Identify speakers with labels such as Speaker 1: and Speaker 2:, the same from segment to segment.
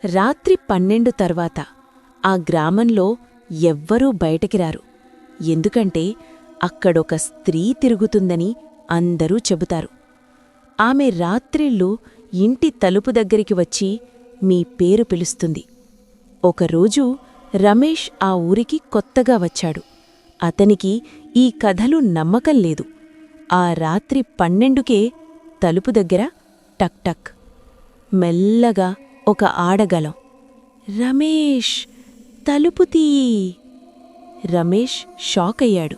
Speaker 1: రాత్రి 12 తర్వాత ఆ గ్రామంలో ఎవ్వరూ బయటికి రారు. ఎందుకంటే అక్కడొక స్త్రీ తిరుగుతుందని అందరూ చెబుతారు. ఆమె రాత్రిళ్ళు ఇంటి తలుపు దగ్గరికి వచ్చి మీ పేరు పిలుస్తుంది. ఒకరోజు రమేష్ ఆ ఊరికి కొత్తగా వచ్చాడు. అతనికి ఈ కథలు నమ్మకం లేదు. ఆ రాత్రి 12కే తలుపు దగ్గర టక్ టక్. మెల్లగా ఒక ఆడగలం, రమేష్, తలుపు తీయి. రమేష్ షాకయ్యాడు.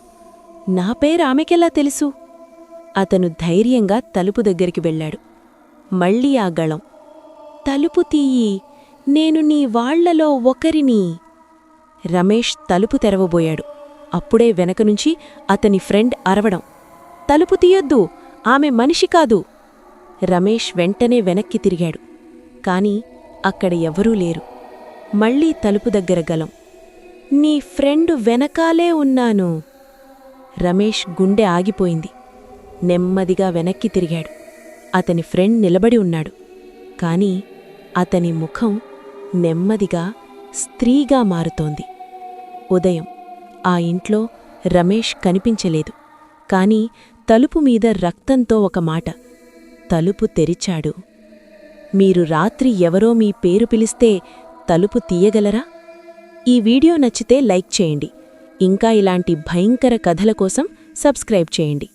Speaker 1: నా పేరామెకెలా తెలుసు? అతను ధైర్యంగా తలుపు దగ్గరికి వెళ్ళాడు. మళ్ళీ ఆ గళం, తలుపు తీయి, నేను నీ వాళ్లలో ఒకరిని. రమేష్ తలుపు తెరవబోయాడు. అప్పుడే వెనకనుంచి అతని ఫ్రెండ్ అరవడం, తలుపు తీయొద్దు, ఆమె మనిషి కాదు. రమేష్ వెంటనే వెనక్కి తిరిగాడు. కాని అక్కడ ఎవరూ లేరు. మళ్లీ తలుపు దగ్గర గలం, నీ ఫ్రెండు వెనకాలే ఉన్నాను. రమేష్ గుండె ఆగిపోయింది. నెమ్మదిగా వెనక్కి తిరిగాడు. అతని ఫ్రెండ్ నిలబడి ఉన్నాడు. కాని అతని ముఖం నెమ్మదిగా స్త్రీగా మారుతోంది. ఉదయం ఆ ఇంట్లో రమేష్ కనిపించలేదు. కాని తలుపు మీద రక్తంతో ఒక మాట, తలుపు తెరిచాడు. మీరు రాత్రి ఎవరో మీ పేరు పిలిస్తే తలుపు తీయగలరా? ఈ వీడియో నచ్చితే లైక్ చేయండి. ఇంకా ఇలాంటి భయంకర కథల కోసం సబ్స్క్రైబ్ చేయండి.